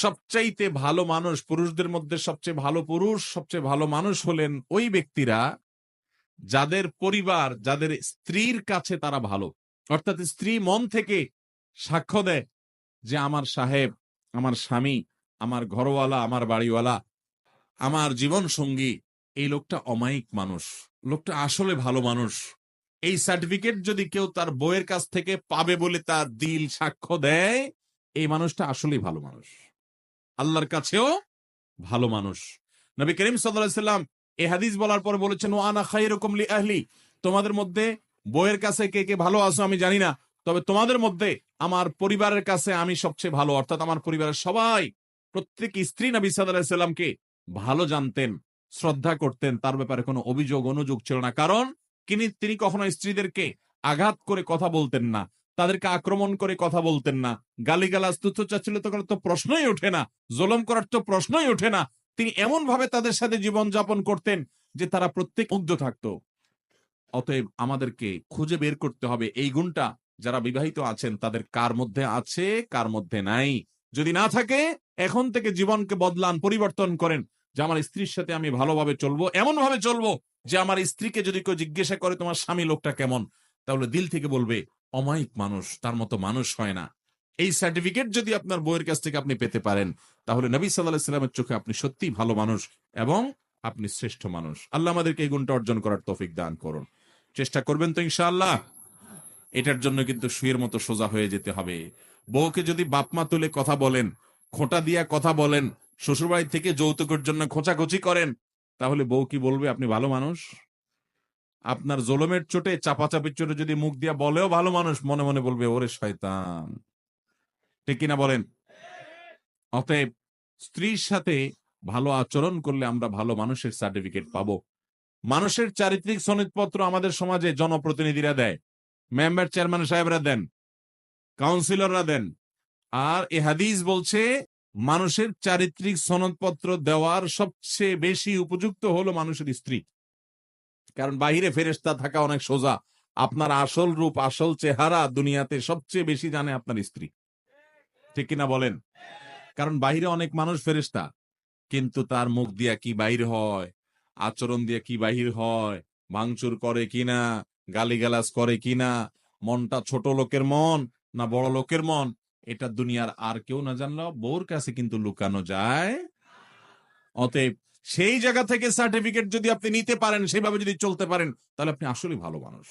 সবচাইতে ভালো মানুষ, পুরুষদের মধ্যে সবচেয়ে ভালো পুরুষ, সবচেয়ে ভালো মানুষ হলেন ওই ব্যক্তিরা যাদের পরিবার, যাদের স্ত্রীর কাছে তারা ভালো। অর্থাৎ স্ত্রী মন থেকে সাক্ষ্য দেয় যে আমার সাহেব, আমার স্বামী, আমার ঘরওয়ালা, আমার বাড়িওয়ালা, আমার জীবন সঙ্গী, এই লোকটা অমায়িক মানুষ, লোকটা আসলে ভালো মানুষ। এই সার্টিফিকেট যদি কেউ তার বউয়ের কাছ থেকে পাবে বলে তার দিল সাক্ষ্য দেয়, এই মানুষটা আসলেই ভালো মানুষ, আল্লাহর কাছেও ভালো মানুষ। নবী করিম সাল্লাল্লাহু আলাইহি সাল্লাম এই হাদিস বলার পর বলেছেন, ওয়া আনা খায়রুকুম লি আহলি, তোমাদের মধ্যে বউয়ের কাছে কে কে ভালো আছো আমি জানি না, তবে তোমাদের মধ্যে আমার পরিবারের কাছে আমি সবচেয়ে ভালো। অর্থাৎ আমার পরিবারের সবাই, প্রত্যেক স্ত্রী নবী সাল্লাল্লাহু আলাইহি সাল্লামকে ভালো জানতেন, শ্রদ্ধা করতেন, তার ব্যাপারে কোনো অভিযোগ অনুযোগ ছিল না। কারণ তিনি কখনো স্ত্রীদেরকে আঘাত করে কথা বলতেন না, তাদেরকে আক্রমণ করে কথা বলতেন না, গালিগালাজ তুচ্ছতাচ্ছিল্য করার তো প্রশ্নই ওঠে না, জুলুম করার তো প্রশ্নই ওঠে না। তিনি এমন ভাবে তাদের সাথে জীবন যাপন করতেন যে তারা প্রত্যেক মুগ্ধ থাকতো। অতএব আমাদেরকে খুঁজে বের করতে হবে এই গুণটা যারা বিবাহিত আছেন তাদের কার মধ্যে আছে, কার মধ্যে নাই। যদি না থাকে, এখন থেকে জীবনকে বদলান, পরিবর্তন করেন যে আমার স্ত্রীর সাথে আমি ভালোভাবে চলবো, এমন ভাবে চলবো যে আমার স্ত্রীকে যদি কেউ জিজ্ঞাসা করে তোমার স্বামী লোকটা কেমন, তাহলে দিল থেকে বলবে অমায়িক মানুষ, তার মতো মানুষ হয় না। এই সার্টিফিকেট যদি আপনার বউয়ের কাছ থেকে আপনি পেতে পারেন, তাহলে নবী সাল্লাল্লাহু আলাইহি সাল্লামের চোখে আপনি সত্যিই ভালো মানুষ এবং আপনি শ্রেষ্ঠ মানুষ। আল্লাহ আমাদেরকে এই গুণটা অর্জন করার তৌফিক দান করুন। চেষ্টা করবেন তো ইনশাআল্লাহ? এটার জন্য কিন্তু শুয়ের মতো সোজা হয়ে যেতে হবে। বউকে যদি বাপমা তুলে কথা বলেন, খোঁটা দিয়া কথা বলেন, শ্বশুরবাড়ি থেকে যৌতুকের জন্য খোঁচাখুচি করেন, তাহলে বউ কি বলবে আপনি ভালো মানুষ? আপনার জুলুমের চোটে, চাপাচাপির চোটে যদি মুখ দিয়া বলেও ভালো মানুষ, মনে মনে বলবে ওরে শয়তান। ঠিক কিনা বলেন? অতএব স্ত্রীর সাথে ভালো আচরণ করলে আমরা ভালো মানুষের সার্টিফিকেট পাবো। মানুষের চারিত্রিক সনদপত্র আমাদের সমাজে জনপ্রতিনিধিরা দেয়, মেম্বার চেয়ারম্যান সাহেবরা দেন, কাউন্সিলররা দেন। আর এ হাদিস বলছে মানুষের চারিত্রিক সনদপত্র দেওয়ার সবচেয়ে বেশি উপযুক্ত হলো মানুষের স্ত্রী। কারণ বাহিরে ফেরেশতা থাকা অনেক সোজা, আপনার আসল রূপ, আসল চেহারা দুনিয়াতে সবচেয়ে বেশি জানে আপনার স্ত্রী। ঠিক কিনা বলেন? কারণ বাহিরে অনেক মানুষ ফেরেশতা, কিন্তু তার মুখ দিয়া কি বাহির হয়, আচরণ দিয়া কি বাহির হয়, ভাঙচুর করে কিনা, গালিগালাজ করে কিনা, মনটা ছোট লোকের মন না বড় লোকের মন, এটা দুনিয়ার আর কেউ না জানলেও বউর কাছে কিন্তু লুকানো যায়। অতএব সেই জায়গা থেকে সার্টিফিকেট যদি আপনি নিতে পারেন, সেভাবে যদি চলতে পারেন, তাহলে আপনি আসলে ভালো মানুষ।